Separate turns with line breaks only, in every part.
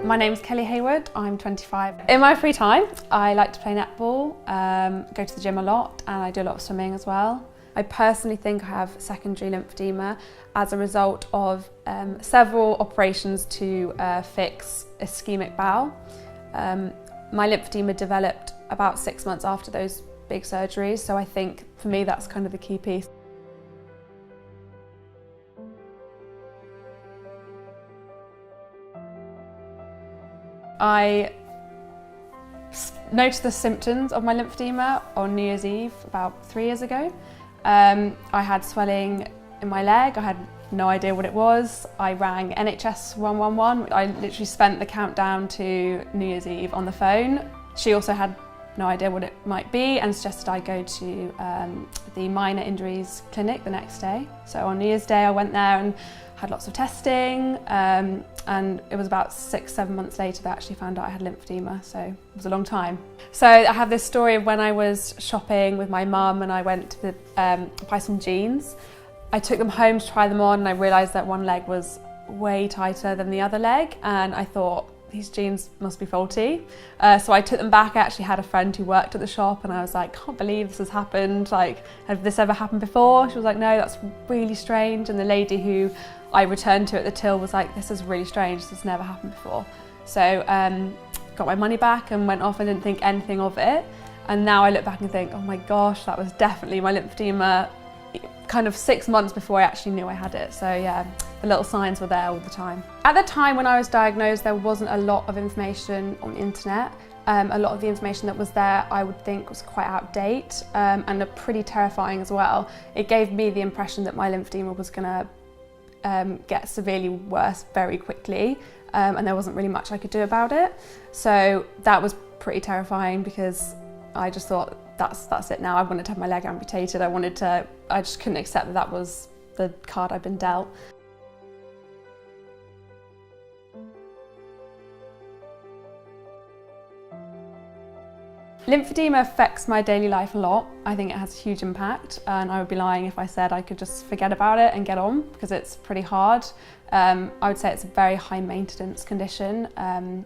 My name's Kelly Hayward, I'm 25. In my free time, I like to play netball, go to the gym a lot, and I do a lot of swimming as well. I personally think I have secondary lymphedema as a result of several operations to fix ischemic bowel. My lymphedema developed about 6 months after those big surgeries, so I think for me that's kind of the key piece. I noticed the symptoms of my lymphedema on New Year's Eve about 3 years ago. I had swelling in my leg, I had no idea what it was. I rang NHS 111. I literally spent the countdown to New Year's Eve on the phone. She also had no idea what it might be and suggested I go to the minor injuries clinic the next day. So on New Year's Day I went there and had lots of testing, and it was about 6-7 months later that I actually found out I had lymphedema, so it was a long time. So I have this story of when I was shopping with my mum and I went to buy some jeans. I took them home to try them on and I realised that one leg was way tighter than the other leg, and I thought, these jeans must be faulty. So I took them back. I actually had a friend who worked at the shop and I was like, can't believe this has happened. Like, have this ever happened before? She was like, no, that's really strange. And the lady who I returned to at the till was like, this is really strange. This has never happened before. So got my money back and went off and didn't think anything of it. And now I look back and think, oh my gosh, that was definitely my lymphedema kind of 6 months before I actually knew I had it. So yeah, the little signs were there all the time. At the time when I was diagnosed, there wasn't a lot of information on the internet. A lot of the information that was there I would think was quite out of date and pretty terrifying as well. It gave me the impression that my lymphedema was going to get severely worse very quickly, and there wasn't really much I could do about it. So that was pretty terrifying because I just thought, that's it now. I wanted to have my leg amputated. I just couldn't accept that that was the card I'd been dealt. Lymphedema affects my daily life a lot. I think it has a huge impact, and I would be lying if I said I could just forget about it and get on, because it's pretty hard. I would say it's a very high maintenance condition, and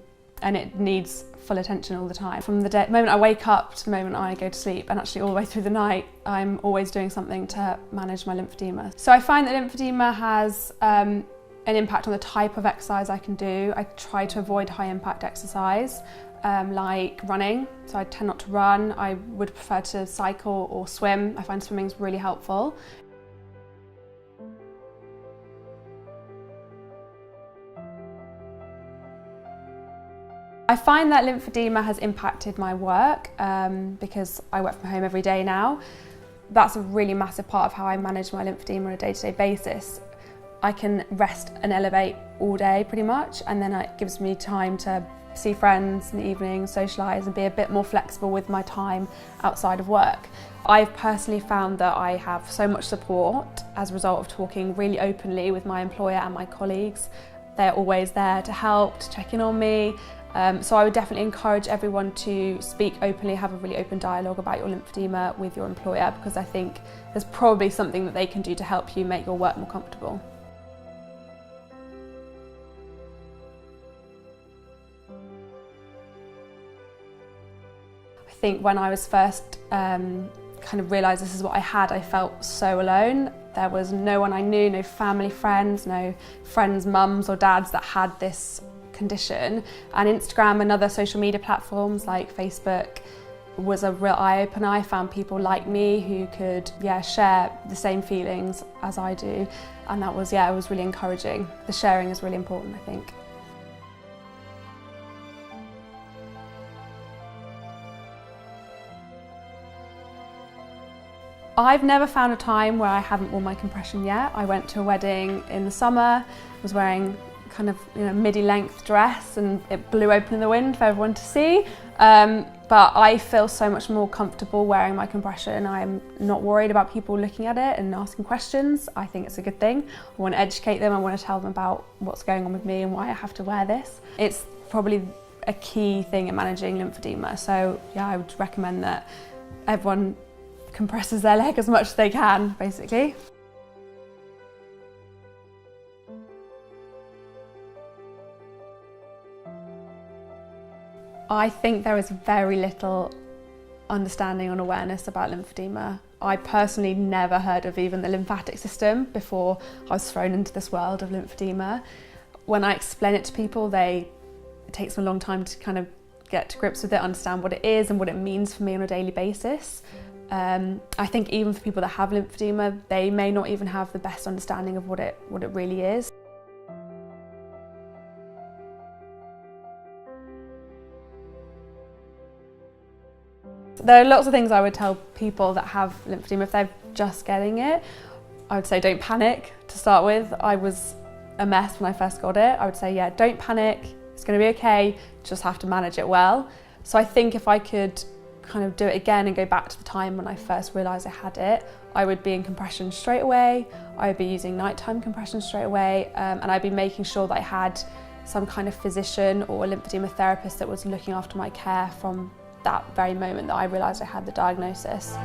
it needs full attention all the time. From the moment I wake up to the moment I go to sleep, and actually all the way through the night, I'm always doing something to manage my lymphedema. So I find that lymphedema has an impact on the type of exercise I can do. I try to avoid high impact exercise, like running. So I tend not to run. I would prefer to cycle or swim. I find swimming is really helpful. I find that lymphedema has impacted my work because I work from home every day now. That's a really massive part of how I manage my lymphedema on a day-to-day basis. I can rest and elevate all day pretty much, and then it gives me time to see friends in the evening, socialise and be a bit more flexible with my time outside of work. I've personally found that I have so much support as a result of talking really openly with my employer and my colleagues. They're always there to help, to check in on me. So I would definitely encourage everyone to speak openly, have a really open dialogue about your lymphedema with your employer, because I think there's probably something that they can do to help you make your work more comfortable. I think when I was first kind of realised this is what I had, I felt so alone. There was no one I knew, no family, friends, no friends, mums or dads that had this condition, and Instagram and other social media platforms like Facebook was a real eye-opener. I found people like me who could share the same feelings as I do, and that was it was really encouraging. The sharing is really important, I think. I've never found a time where I haven't worn my compression yet. I went to a wedding in the summer, was wearing kind of midi-length dress, and it blew open in the wind for everyone to see. But I feel so much more comfortable wearing my compression. I'm not worried about people looking at it and asking questions. I think it's a good thing. I want to educate them. I want to tell them about what's going on with me and why I have to wear this. It's probably a key thing in managing lymphedema. So yeah, I would recommend that everyone compresses their leg as much as they can, basically. I think there is very little understanding and awareness about lymphedema. I personally never heard of even the lymphatic system before I was thrown into this world of lymphedema. When I explain it to people, it takes them a long time to kind of get to grips with it, understand what it is and what it means for me on a daily basis. I think even for people that have lymphedema, they may not even have the best understanding of what it really is. There are lots of things I would tell people that have lymphedema if they're just getting it. I would say don't panic to start with. I was a mess when I first got it. I would say, yeah, don't panic, it's going to be okay, just have to manage it well. So I think if I could kind of do it again and go back to the time when I first realised I had it, I would be in compression straight away, I would be using nighttime compression straight away, and I'd be making sure that I had some kind of physician or a lymphedema therapist that was looking after my care from that very moment that I realised I had the diagnosis.